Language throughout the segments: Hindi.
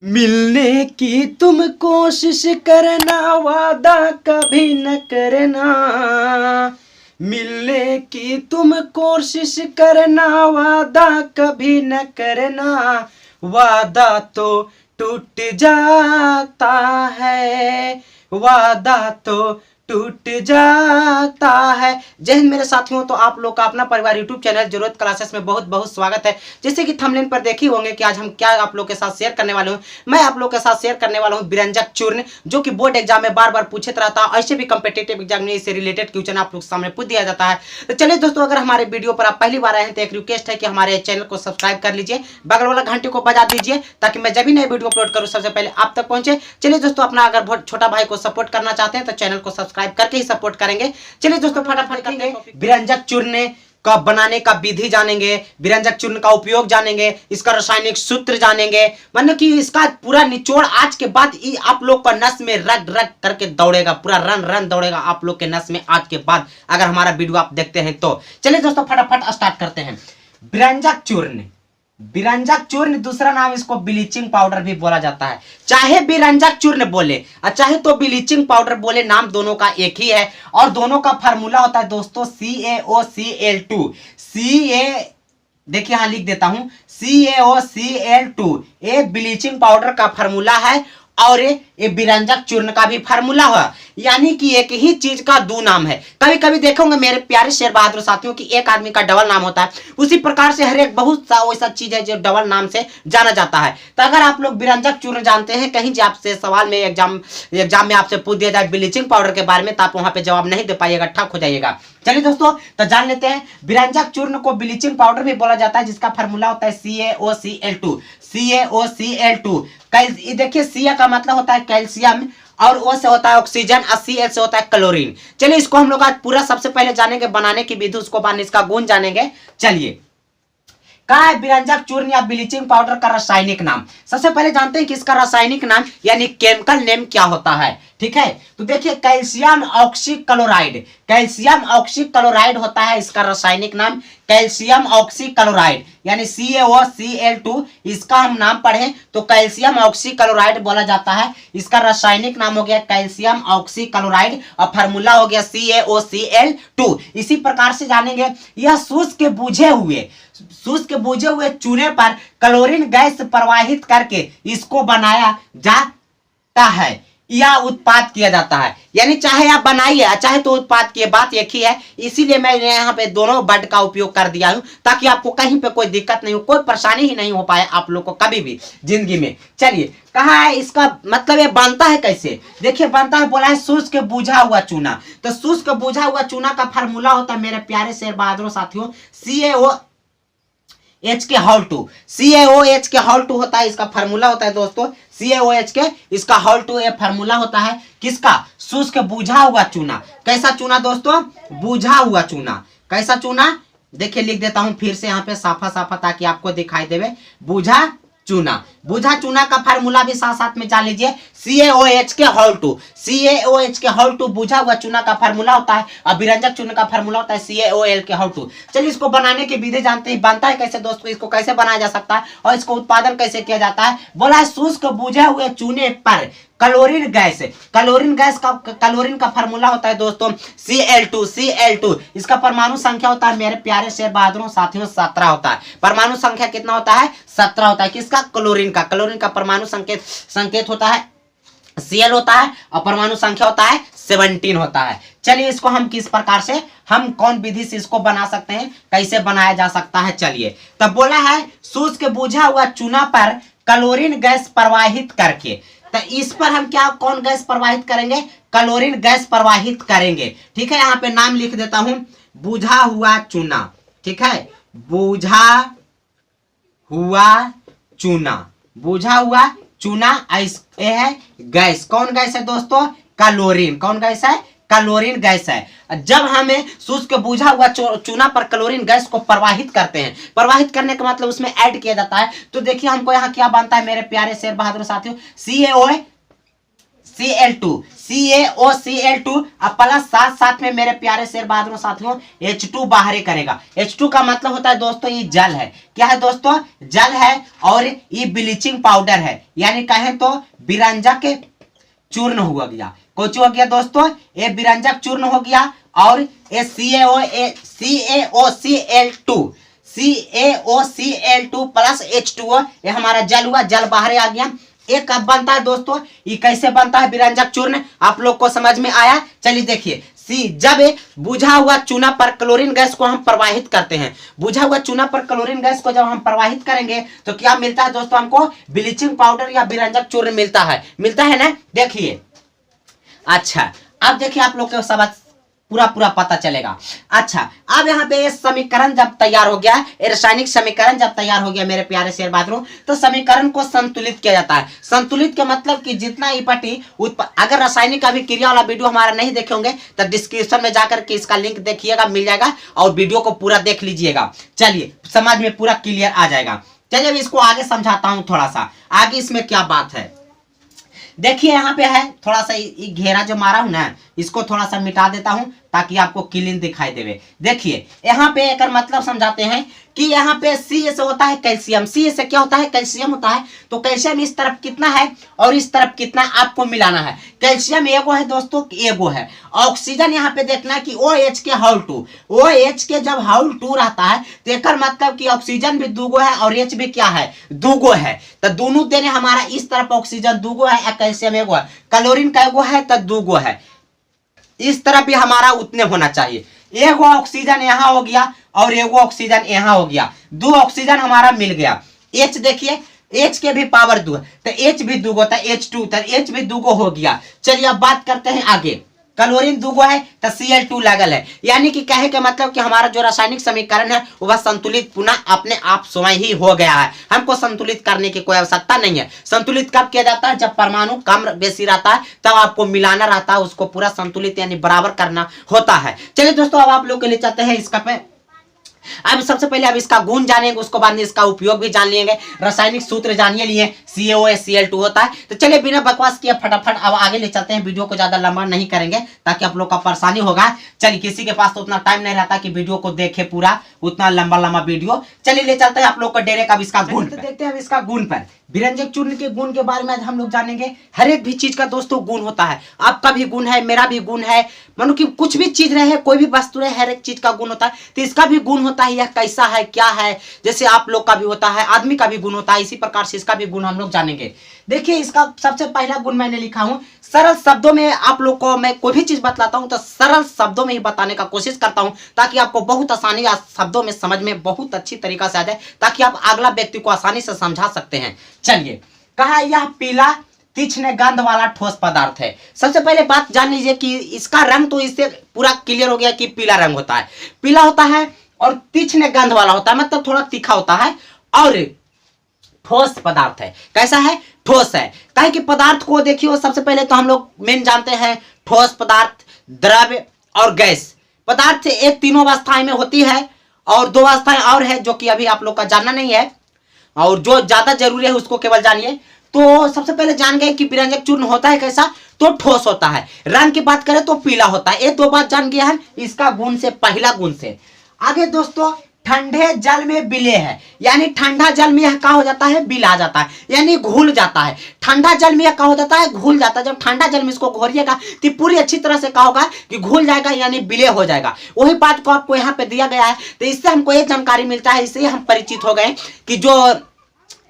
मिलने की तुम कोशिश करना, वादा कभी न करना। मिलने की तुम कोशिश करना, वादा कभी न करना। वादा तो टूट जाता है, वादा तो टूट जाता है। जय हिंद मेरे साथियों। तो आप लोग का अपना परिवार यूट्यूब चैनल जरूरत क्लासेस में बहुत बहुत स्वागत है। जैसे कि थंबनेल पर देखे होंगे कि आज हम क्या आप लोग के साथ शेयर करने वाले हूँ। मैं आप लोग के साथ शेयर करने वाला हूँ बिरंजक चूर्ण, जो कि बोर्ड एग्जाम में बार बार पूछित रहता है। ऐसे भी कम्पिटेटिव एग्जाम में इससे रिलेटेड क्वेश्चन आप लोग के सामने पूछ दिया जाता है। तो चलिए दोस्तों, अगर हमारे वीडियो पर आप पहली बार आए हैं तो एक रिक्वेस्ट है कि हमारे चैनल को सब्सक्राइब कर लीजिए, बगल वाला घंटे को बजा दीजिए, ताकि मैं जब भी नए वीडियो अपलोड करूँ सबसे पहले आप तक पहुंचे। चलिए दोस्तों, अपना अगर बहुत छोटा भाई को सपोर्ट करना चाहते हैं तो चैनल को सब्सक्राइब करके ही सपोर्ट करेंगे। चलिए दोस्तों, फटाफट करेंगे। बिरंजक चूर्ण का बनाने का विधि जानेंगे, बिरंजक चूर्ण का उपयोग जानेंगे, इसका रासायनिक सूत्र जानेंगे। मतलब कि इसका पूरा निचोड़ आज के बाद आप लोग का नस में रग रग करके दौड़ेगा, पूरा रन रन दौड़ेगा आप लोग के नस में आज के बाद, अगर हमारा वीडियो आप देखते हैं तो। चलिए दोस्तों, फटाफट स्टार्ट करते हैं। बिरंजक चूर्ण, बिरंजक चूर्ण दूसरा नाम इसको ब्लीचिंग पाउडर भी बोला जाता है। चाहे बिरंजक चूर्ण बोले और चाहे तो ब्लीचिंग पाउडर बोले, नाम दोनों का एक ही है। और दोनों का फार्मूला होता है दोस्तों CaOCl2। देखिए यहां लिख देता हूं, CaOCl2 ये ब्लीचिंग पाउडर का फार्मूला है और ये बिरंजक चूर्ण का भी फार्मूला है। यानी कि एक ही चीज का दो नाम है। कभी कभी देखोगे मेरे प्यारे शेर बहादुर साथियों की एक आदमी का डबल नाम होता है, उसी प्रकार से हर एक बहुत सा वैसा चीज है जो डबल नाम से जाना जाता है। तो अगर आप लोग बिरंजक चूर्ण जानते हैं, कहीं से आपसे सवाल में एग्जाम में आपसे पूछ दिया जाए ब्लीचिंग पाउडर के बारे में, तो आप वहां पे जवाब नहीं दे पाइएगा, ठक हो जाइएगा। चलिए दोस्तों, तो जान लेते हैं। बिरंजक चूर्ण को ब्लीचिंग पाउडर भी बोला जाता है, जिसका फार्मूला होता है CaOCl2। CaOCl2 देखिए, C का मतलब होता है कैल्शियम, और O से होता है ऑक्सीजन, और Cl से होता है क्लोरीन। चलिए इसको हम लोग आज पूरा सबसे पहले जानेंगे बनाने की विधि, उसको बाद इसका गुण जानेंगे। चलिए, क्या है बिरंजक चूर्ण या ब्लीचिंग पाउडर का रासायनिक नाम? सबसे पहले जानते हैं कि इसका रासायनिक नाम यानी केमिकल नेम क्या होता है। ठीक है, तो देखिए कैल्शियम ऑक्सीक्लोराइड, कैल्शियम ऑक्सीक्लोराइड होता है इसका रासायनिक नाम, कैल्शियम ऑक्सीक्लोराइड यानी CaOCl2। इसका हम नाम पढ़े तो कैल्शियम ऑक्सीक्लोराइड बोला जाता है। इसका रासायनिक नाम हो गया कैल्शियम ऑक्सीक्लोराइड और फार्मूला हो गया CaOCl2। इसी प्रकार से जानेंगे, यह शुष्क बुझे हुए चूने पर क्लोरीन गैस प्रवाहित करके इसको बनाया जाता है या उत्पाद किया जाता है। यानी चाहे आप बनाइए चाहे तो उत्पाद की बात एक ही है। इसीलिए मैं यहाँ पे दोनों वर्ड का उपयोग कर दिया हूँ, ताकि आपको कहीं पे कोई दिक्कत नहीं हो, कोई परेशानी ही नहीं हो पाए आप लोग को कभी भी जिंदगी में। चलिए, कहा है इसका मतलब ये बनता है कैसे? देखिए बनता है, बोला है शुष्क बुझा हुआ चूना। तो शुष्क बुझा हुआ चूना का फार्मूला होता है मेरे प्यारे शेर बहादुर साथियों CaOH के होल टू। CaOH के होल टू होता है, इसका फार्मूला होता है दोस्तों CaOH के, इसका होल टू ये फार्मूला होता है किसका? शुष्क बुझा हुआ चूना। कैसा चूना दोस्तों? बुझा हुआ चूना। कैसा चूना? देखिए लिख देता हूं फिर से यहाँ पे साफा साफा, ताकि आपको दिखाई देवे। बुझा चूना, बुझा चूना का फार्मूला भी साथ साथ में जान लीजिए, CaOH के होल टू। CaOH के होल टू बुझा हुआ चूना का फार्मूला होता है, और बिरंजक चूर्ण का फार्मूला होता है CaOL के होल टू। चलिए इसको बनाने की विधि जानते हैं, बनता है कैसे दोस्तों, इसको कैसे बनाया जा सकता है और इसको उत्पादन कैसे किया जाता है। बोला है शुष्क बुझे हुए चूने पर क्लोरीन गैस, क्लोरीन गैस का क्लोरीन का फार्मूला होता है दोस्तों Cl2। इसका परमाणु संख्या होता है मेरे प्यारे शेर बहादुरों साथियों 17 होता है। परमाणु संख्या कितना होता है? 17 होता है। किसका? क्लोरीन का। क्लोरीन का परमाणु संकेत होता है Cl होता है, और परमाणु संख्या होता है 17 होता है। चलिए इसको हम किस प्रकार से, हम कौन विधि से इसको बना सकते हैं, कैसे बनाया जा सकता है। चलिए, तब बोला है शुष्क बुझा हुआ चूना पर क्लोरीन गैस प्रवाहित करके। तो इस पर हम क्या, कौन गैस प्रवाहित करेंगे? क्लोरीन गैस प्रवाहित करेंगे। ठीक है, यहाँ पे नाम लिख देता हूं, बुझा हुआ चूना। ठीक है, बुझा हुआ चूना, बुझा हुआ चूना। ये है गैस, कौन गैस है दोस्तों? क्लोरीन। कौन गैस है? क्लोरीन गैस है। जब हमें शुष्क बुझा हुआ चूना पर क्लोरीन गैस को प्रवाहित करते हैं, प्रवाहित करने का मतलब उसमें ऐड किया जाता है, तो देखिए हमको यहाँ क्या बनता है मेरे प्यारे शेर बहादुर साथियों, Cl2 CaOCl2 अब प्लस साथ साथ में मेरे प्यारे शेर बहादुर साथियों H2 बाहर करेगा। H2 का मतलब होता है दोस्तों ये जल है। क्या है दोस्तों? जल है और ये ब्लीचिंग पाउडर है, यानी कहें तो बिरंजक के चूर्ण हो गया। कुछ हो गया दोस्तों, ये बिरंजक चूर्ण हो गया और ये CaOCl2 प्लस H2O ये हमारा जल हुआ, जल बाहर आ गया। ये कब बनता है दोस्तों? ये कैसे बनता है बिरंजक चूर्ण? आप लोग को समझ में आया? चलिए देखिए, जब बुझा हुआ चूना पर क्लोरीन गैस को हम प्रवाहित करते हैं, बुझा हुआ चूना पर क्लोरीन गैस को जब हम प्रवाहित करेंगे तो क्या मिलता है दोस्तों? हमको ब्लीचिंग पाउडर या बिरंजक चूर्ण मिलता है ना। देखिए, अच्छा अब देखिए आप लोग को सब पूरा पता चलेगा। अच्छा, अब यहाँ पे ये समीकरण जब तैयार हो गया, रासायनिक समीकरण जब तैयार हो गया मेरे प्यारे शेर बहादुरों, तो समीकरण को संतुलित किया जाता है। संतुलित के मतलब कि जितना इपटी अगर रासायनिक अभिक्रिया वाला वीडियो हमारा नहीं देखे होंगे तो डिस्क्रिप्शन में जाकर के इसका लिंक देखिएगा, मिल जाएगा और वीडियो को पूरा देख लीजिएगा। चलिए, समझ में पूरा क्लियर आ जाएगा। चलिए अब इसको आगे समझाता हूँ थोड़ा सा, आगे इसमें क्या बात है। देखिए यहाँ पे है, थोड़ा सा घेरा जो मारा हूं ना, इसको थोड़ा सा मिटा देता हूं ताकि आपको क्लीन दिखाई देवे। देखिए यहाँ पे एक मतलब समझाते हैं कि यहाँ पे C से होता है कैल्शियम, C से क्या होता है? कैल्शियम होता है। तो कैल्शियम इस तरफ कितना है और इस तरफ कितना आपको मिलाना है। कैल्शियम एगो है दोस्तों, एगो है। ऑक्सीजन यहाँ पे देखना है कि OH के हाउ टू, OH के जब हाउ टू रहता है तो एक मतलब कि ऑक्सीजन भी दूगो है और H भी क्या है? दूगो है। तो दोनों देने हमारा इस तरफ ऑक्सीजन दूगो है, कैल्शियम एगो है, क्लोरीन का एगो है तो दूगो है। इस तरफ भी हमारा उतने होना चाहिए। एगो ऑक्सीजन यहाँ हो गया और एगो ऑक्सीजन यहाँ हो गया, दो ऑक्सीजन हमारा मिल गया। H देखिए, H के भी पावर 2 तो H भी दूगो था, H2 तो H भी दूगो हो गया। चलिए अब बात करते हैं आगे। क्लोरीन दूगो है तो Cl2 लगल है, यानी कि कहे के मतलब कि हमारा जो रासायनिक समीकरण है वह संतुलित पुनः अपने आप स्वयं ही हो गया है। हमको संतुलित करने की कोई आवश्यकता नहीं है। संतुलित कब किया जाता है? जब परमाणु कम बेसी रहता है तब आपको मिलाना रहता है, उसको पूरा संतुलित यानी बराबर करना होता है। चलिए दोस्तों, अब आप लोग के लिए चाहते हैं इसका पे अब सबसे पहले अब इसका गुण जानेंगे, उसको बाद में इसका उपयोग भी जान लेंगे। रासायनिक सूत्र जानिए लिए CaOCl2 होता है। तो चलिए बिना बकवास किए फटाफट अब आगे ले चलते हैं। वीडियो को ज्यादा लंबा नहीं करेंगे ताकि आप लोग का परेशानी होगा। चलिए, किसी के पास तो उतना टाइम नहीं रहता कि वीडियो को देखे पूरा, उतना लंबा वीडियो। चलिए ले चलते हैं आप लोग को डायरेक्ट अब इसका गुण। देखते हैं अब इसका गुण पर। बिरंजक चूर्ण के गुण के बारे में हम लोग जानेंगे। हर एक भी चीज का दोस्तों गुण होता है। आपका भी गुण है, मेरा भी गुण है, मानो कि कुछ भी चीज रहे, कोई भी वस्तु रहे, हर एक चीज का गुण होता है। तो इसका भी गुण होता है, यह कैसा है, क्या है। जैसे आप लोग का भी होता है, आदमी का भी गुण होता है, इसी प्रकार से इसका भी गुण हम लोग जानेंगे। देखिए, इसका सबसे पहला गुण मैंने लिखा हूं, सरल शब्दों में आप लोग को मैं कोई भी चीज बतलाता हूं तो सरल शब्दों में ही बताने का कोशिश करता हूं ताकि आपको बहुत आसानी शब्दों में समझ में बहुत अच्छी तरीका से आ जाए, ताकि आप अगला व्यक्ति को आसानी से समझा सकते हैं। चलिए, कहा यह पीला तीक्ष्ण गंध वाला ठोस पदार्थ है। सबसे पहले बात जान लीजिए कि इसका रंग तो इससे पूरा क्लियर हो गया कि पीला रंग होता है, पीला होता है और तीक्ष्ण गंध वाला होता है, मतलब थोड़ा तीखा होता है और ठोस पदार्थ है। कैसा है? ठोस है। कहे कि पदार्थ को देखिए, सबसे पहले तो हम लोग मेन जानते हैं ठोस पदार्थ, द्रव्य और गैस। पदार्थ एक तीनों अवस्थाएं में होती है और दो अवस्थाएं और है जो कि अभी आप लोग का जानना नहीं है और जो ज्यादा जरूरी है उसको केवल जानिए। तो सबसे पहले जान गए कि बिरंजक चूर्ण होता है कैसा? तो ठोस होता है। रंग की बात करें तो पीला होता है। ये दो बात जान गया है इसका गुण से, पहला गुण से। आगे दोस्तों, ठंडे जल में विलेय है, यानी ठंडा जल में यह क्या हो जाता है? बिला जाता है, यानी घुल जाता है। ठंडा जल में यह क्या हो जाता है? घुल जाता है। जब ठंडा जल में इसको घोरिएगा तो पूरी अच्छी तरह से क्या होगा कि घुल जाएगा, यानी विलेय हो जाएगा। वही बात को आपको यहाँ पे दिया गया है। तो इससे हमको ये जानकारी मिलता है, इससे हम परिचित हो गए कि जो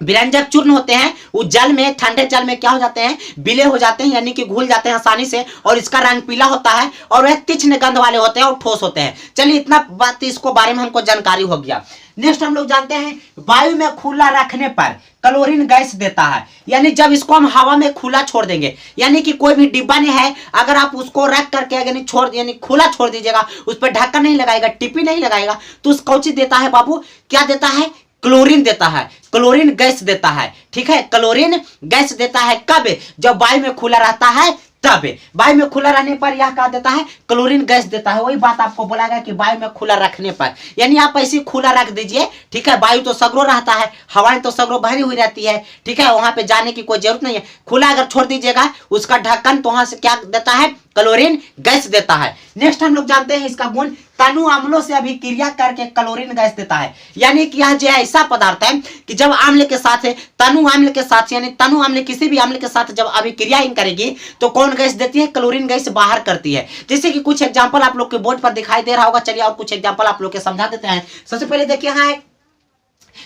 बिरंजक चूर्ण होते हैं वो जल में, ठंडे जल में क्या हो जाते हैं? विलेय हो जाते हैं, यानी कि घुल जाते हैं आसानी से और इसका रंग पीला होता है और वह तीक्ष्ण गंध वाले होते हैं और ठोस होते हैं। चलिए, इतना बात इसको बारे में हमको जानकारी हो गया। नेक्स्ट हम लोग जानते हैं वायु में खुला रखने पर क्लोरीन गैस देता है, यानी जब इसको हम हवा में खुला छोड़ देंगे, यानी कि कोई भी डिब्बा नहीं है, अगर आप उसको रख करके यानी छोड़ यानी खुला छोड़ दीजिएगा, उस पर ढक्कन नहीं लगाएगा, टिप्पी नहीं लगाएगा, तो उस कौची देता है बाबू? क्या देता है? क्लोरीन देता है, क्लोरीन गैस देता है। ठीक है, क्लोरीन गैस देता है कब? जब वायु में खुला रहता है तब वायु में खुला रहने पर यह क्या देता है, क्लोरीन गैस देता है। वही बात आपको बोला गया कि वायु में खुला रखने पर, यानी आप ऐसे खुला रख दीजिए, ठीक है। वायु तो सगरो रहता है, हवाएं तो सगरो भरी हुई रहती है, ठीक है, वहां पे जाने की कोई जरूरत नहीं है। खुला अगर छोड़ दीजिएगा उसका ढक्कन, तो वहां से क्या देता है, क्लोरीन गैस देता है। नेक्स्ट हम लोग जानते हैं इसका गुण, तनु अम्लों से अभिक्रिया करके क्लोरीन गैस देता है। यानी कि यह जो ऐसा पदार्थ है कि जब अम्ल के साथ है, तनु अम्ल के साथ, यानी तनु अम्ल किसी भी अम्ल के साथ जब अभिक्रिया करेगी तो कौन गैस देती है, क्लोरीन गैस बाहर करती है। जैसे कि कुछ एग्जांपल आप लोग के बोर्ड पर दिखाई दे रहा होगा, चलिए और कुछ एग्जांपल आप लोग के समझा देते हैं। सबसे पहले देखिए, यहाँ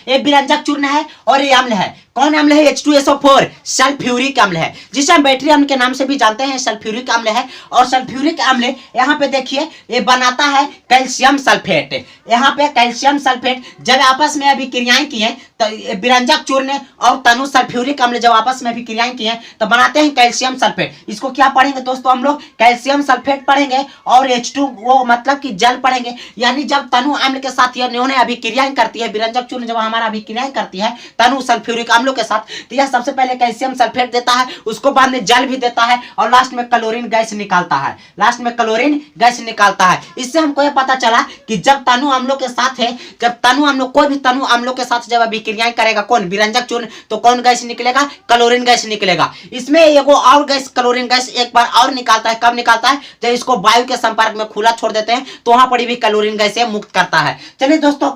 एक विरंजक चूर्ण है और ये अम्ल है। कौन अम्ल है, H2SO4 सल्फ्यूरिक अम्ल है, जिसे हम बैटरी अम्ल के नाम से भी जानते हैं। सल्फ्यूरिक अम्ल है, और सल्फ्यूरिक अम्ल यहाँ पे देखिए ये बनाता है कैल्शियम सल्फेट। यहाँ पे कैल्शियम सल्फेट जब आपस में अभिक्रियाएं की हैं, तो विरंजक चूर्ण और तनु सल्फ्यूरिक अम्ल जब आपस में अभिक्रियाएं की हैं तो बनाते हैं कैल्शियम सल्फेट। इसको क्या पढ़ेंगे दोस्तों हम लोग, कैल्शियम सल्फेट पढ़ेंगे और H2O मतलब कि जल पढ़ेंगे। यानी जब तनु अम्ल के साथ इन्होंने अभिक्रियाएं करती है, विरंजक चूर्ण जब हमारा अभिक्रियाएं करती है तनु सल्फ्यूरिक अम्लों के साथ, तो यह सबसे पहले कैल्शियम सल्फेट देता है, उसको बाद में जल भी देता है, और लास्ट में क्लोरीन गैस निकालता है। लास्ट में क्लोरीन गैस निकालता है। इससे हमको यह पता चला कि जब तनु अम्लों के साथ है, जब तनु अम्लों, कोई भी तनु अम्लों के साथ जब अभिक्रियाएं करेगा कौन, विरंजक चूर्ण, तो कौन गैस निकलेगा, क्लोरीन गैस निकलेगा। इसमें एगो और गैस, क्लोरीन गैस एक बार और निकालता है। कब निकालता है, जब इसको वायु के संपर्क में खुला छोड़ देते हैं तो वहां पर भी क्लोरीन गैस मुक्त करता है। चलिए दोस्तों,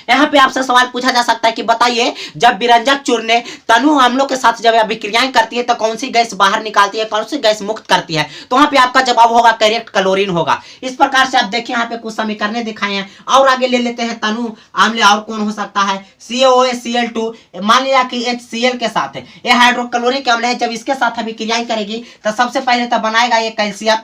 यहाँ पे आपसे सवाल पूछा जा सकता है कि बताइए जब विरंजक चूर्ण तनु अम्लों के साथ जब अभिक्रियाएं करती है तो कौन सी गैस बाहर निकालती है, कौन सी गैस मुक्त करती है, तो वहां पे आपका जवाब होगा करेक्ट, क्लोरीन होगा। इस प्रकार से आप देखिए यहाँ पे कुछ समीकरण दिखाए हैं, और आगे ले लेते हैं तनु अम्ल और कौन हो सकता है, CaOH Cl2। मान लिया कि HCl के साथ है, ये हाइड्रोक्लोरिक अम्ल है, जब इसके साथ अभिक्रियाएं करेगी तो सबसे पहले तो बनाएगा ये कैल्शियम,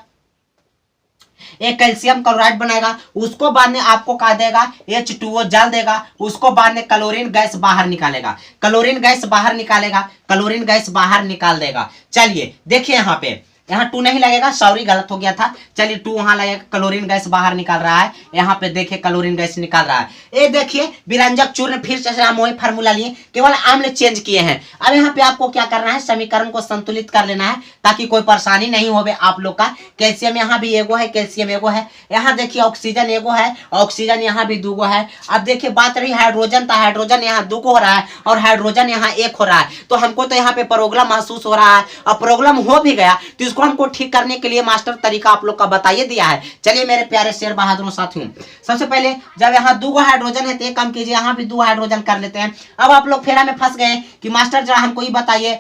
एक कैल्शियम क्लोराइड बनाएगा, उसको बाद में आपको क्या देगा, H2O जल देगा, उसको बाद में क्लोरीन गैस बाहर निकालेगा, क्लोरीन गैस बाहर निकालेगा, क्लोरीन गैस बाहर निकाल देगा। चलिए देखिए यहाँ पे, यहाँ 2 नहीं लगेगा, सॉरी गलत हो गया था, चलिए 2 वहां लगेगा। क्लोरीन गैस बाहर निकाल रहा है, यहाँ पे देखिए क्लोरीन गैस निकाल रहा है। ये देखिए विरंजक चूर्ण, फिर से हम वही फार्मूला लिए, केवल अम्ल चेंज किए हैं। अब यहाँ पे आपको क्या करना है, समीकरण को संतुलित कर लेना है ताकि कोई परेशानी नहीं हो आप लोग का। कैल्शियम यहाँ भी एगो है, कैल्शियम एगो है, यहाँ देखिए ऑक्सीजन एगो है, ऑक्सीजन यहाँ भी 2 है। अब देखिए बात रही हाइड्रोजन, तो हाइड्रोजन यहाँ 2 हो रहा है और हाइड्रोजन यहाँ 1 हो रहा है, तो हमको तो यहाँ पे प्रॉब्लम महसूस हो रहा है। और प्रॉब्लम हो भी गया तो इसको हमको ठीक करने के लिए मास्टर तरीका आप लोग का बताइए दिया है। चलिए मेरे प्यारे शेर बहादुरों साथियों, सबसे पहले जब यहाँ 2 हाइड्रोजन है तो एक काम कीजिए, यहाँ भी 2 हाइड्रोजन कर लेते हैं। अब आप लोग फेरा में फंस गए कि मास्टर जरा हमको ये बताइए,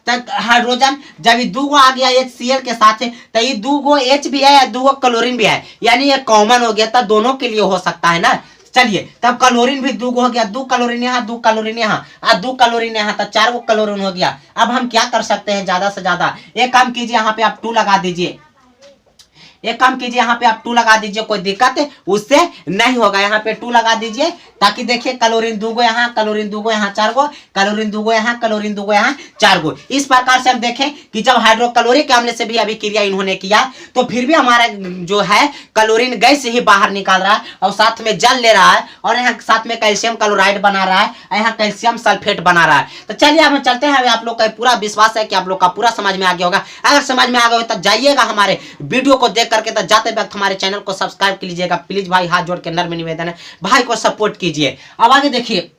हाइड्रोजन जब ये 2 आ गया HCl के साथ है तो ये 2 H भी है या 2 क्लोरीन भी है, यानी ये कॉमन हो गया, तब दोनों के लिए हो सकता है ना। चलिए तब क्लोरीन भी 2 हो गया, 2 क्लोरीन यहाँ, 2 क्लोरीन यहाँ और 2 क्लोरीन यहाँ, तो 4 क्लोरीन हो गया। अब हम क्या कर सकते हैं, ज्यादा से ज्यादा एक काम कीजिए, यहाँ पे आप 2 लगा दीजिए, एक काम कीजिए यहाँ पे आप 2 लगा दीजिए, कोई दिक्कत उससे नहीं होगा। यहाँ पे 2 लगा दीजिए ताकि देखिए क्लोरीन 2 यहाँ, क्लोरीन 2 यहाँ, 4 क्लोरीन 2 यहाँ, क्लोरीन 2 यहाँ, 4। इस प्रकार से हम देखें कि जब हाइड्रोक्लोरिक अम्ल से भी अभिक्रिया इन्होंने किया तो फिर भी हमारा जो है क्लोरीन गैस ही बाहर निकाल रहा है और साथ में जल ले रहा है, और यहाँ साथ में कैल्शियम क्लोराइड बना रहा है, यहाँ कैल्शियम सल्फेट बना रहा है। तो चलिए अब हम चलते हैं। आप लोग का पूरा विश्वास है कि आप लोग का पूरा समझ में आ गया होगा। अगर समझ में आ गया हो तो जाइएगा हमारे वीडियो को देख करके, तो जाते वक्त हमारे चैनल को सब्सक्राइब कर लीजिएगा प्लीज भाई, हाथ जोड़ के नम्र निवेदन है, भाई को सपोर्ट कीजिए। अब आगे देखिए,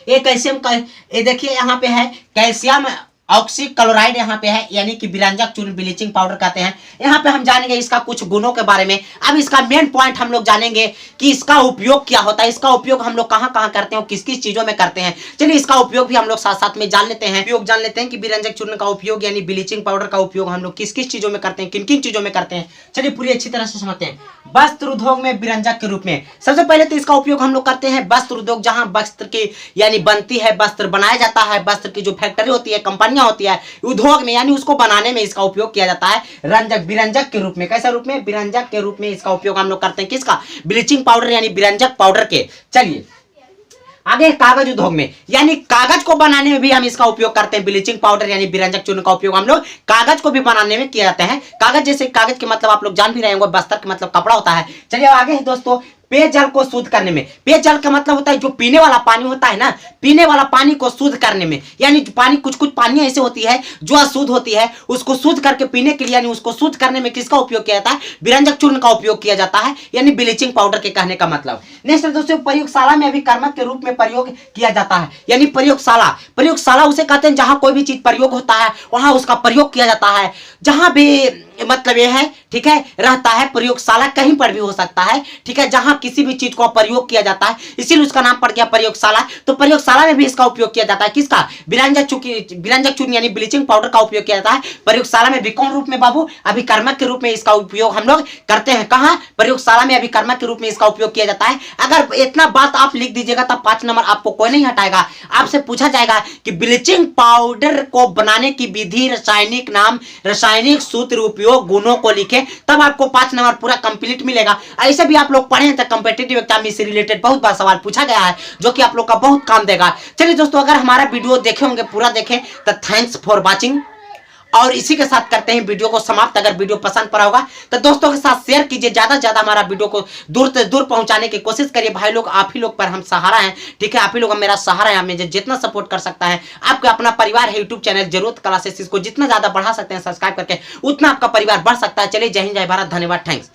ये कैल्शियम का, ये देखिए यहाँ पे है कैल्शियम ऑक्सी क्लोराइड यहाँ पे है, यानी कि विरंजक चूर्ण, ब्लीचिंग पाउडर कहते हैं। यहाँ पे हम जानेंगे इसका कुछ गुणों के बारे में। अब इसका मेन पॉइंट हम लोग जानेंगे कि इसका उपयोग क्या होता है, इसका उपयोग हम लोग कहाँ कहाँ करते हैं, किस किस चीजों में करते हैं। चलिए इसका उपयोग भी हम लोग साथ साथ में जान लेते हैं। उपयोग जान लेते हैं कि विरंजक चूर्ण का उपयोग यानी ब्लीचिंग पाउडर का उपयोग हम लोग किस किस चीजों में करते हैं, किन किन चीजों में करते हैं। चलिए पूरी अच्छी तरह से समझते हैं। वस्त्र उद्योग में विरंजक के रूप में सबसे पहले तो इसका उपयोग हम लोग करते हैं वस्त्र उद्योग, जहां वस्त्र की यानी बनती है, वस्त्र बनाया जाता है, वस्त्र की जो फैक्ट्री होती है, कंपनियां होती है, उद्योग में यानी उसको बनाने में इसका उपयोग किया जाता है रंजक, विरंजक के रूप में। कैसा रूप में, विरंजक के रूप में इसका उपयोग हम लोग करते हैं। किसका, ब्लीचिंग पाउडर यानी विरंजक पाउडर के। चलिए आगे कागज उद्योग में, यानी कागज को बनाने में भी हम इसका उपयोग करते हैं। ब्लीचिंग पाउडर यानी विरंजक चूर्ण का उपयोग हम लोग कागज को भी बनाने में किया जाता है। कागज जैसे, कागज के मतलब आप लोग जान भी रहे होंगे, बस्तर के मतलब कपड़ा होता है। चलिए आगे है दोस्तों, पेयजल को शुद्ध करने में। पेयजल का मतलब होता है जो पीने वाला पानी होता है ना, पीने वाला पानी को शुद्ध करने में, यानी पानी कुछ कुछ पानी ऐसे होती है जो अशुद्ध होती है, उसको शुद्ध करके पीने के लिए, यानी उसको शुद्ध करने में किसका उपयोग किया जाता है? विरंजक चूर्ण का उपयोग किया जाता है, यानी ब्लीचिंग पाउडर के कहने का मतलब। नेक्स्ट दोस्तों, प्रयोगशाला में अभिकर्मक के रूप में प्रयोग किया जाता है, यानी प्रयोगशाला, प्रयोगशाला उसे कहते हैं जहां कोई भी चीज प्रयोग होता है वहां उसका प्रयोग किया जाता है। जहां भी मतलब यह है, ठीक है, रहता है, प्रयोगशाला कहीं पर भी हो सकता है, ठीक है, जहां किसी भी चीज को प्रयोग किया जाता है, इसीलिए उसका नाम पड़ गया प्रयोगशाला। तो प्रयोगशाला में भी इसका उपयोग किया जाता है, किसका? विरंजक चूर्ण यानी ब्लीचिंग पाउडर का उपयोग किया जाता है प्रयोगशाला में भी। कौन रूप में बाबू? अभिकर्मक के रूप में इसका उपयोग हम लोग करते हैं। कहां? प्रयोगशाला में अभिकर्मक के रूप में इसका उपयोग किया जाता है। अगर इतना बात आप लिख दीजिएगा तब 5 नंबर आपको कोई नहीं हटाएगा। आपसे पूछा जाएगा कि ब्लीचिंग पाउडर को बनाने की विधि, रासायनिक नाम, रासायनिक सूत्र, उपयोग, गुणों को लिखे, तब आपको 5 नंबर पूरा कंप्लीट मिलेगा। ऐसे भी आप लोग पढ़े हैं तो कॉम्पिटिटिव एग्जाम में इससे रिलेटेड बहुत बार सवाल पूछा गया है, जो कि आप लोग का बहुत काम देगा। चलिए दोस्तों, अगर हमारा वीडियो देखे होंगे, पूरा देखें, तो थैंक्स फॉर वॉचिंग। और इसी के साथ करते हैं वीडियो को समाप्त। अगर वीडियो पसंद पड़ा होगा तो दोस्तों के साथ शेयर कीजिए, ज्यादा से ज्यादा हमारा वीडियो को दूर से दूर पहुंचाने की कोशिश करिए। भाई लोग, आप ही लोग पर हम सहारा हैं, ठीक है, आप ही लोग मेरा सहारा है। हमें जितना सपोर्ट कर सकता है, आपका अपना परिवार है, यूट्यूब चैनल जरूरत क्लासेस, इसको जितना ज्यादा बढ़ा सकते हैं सब्सक्राइब करके, उतना आपका परिवार बढ़ सकता है। चलिए, जय हिंद, जय भारत, धन्यवाद, थैंक्स।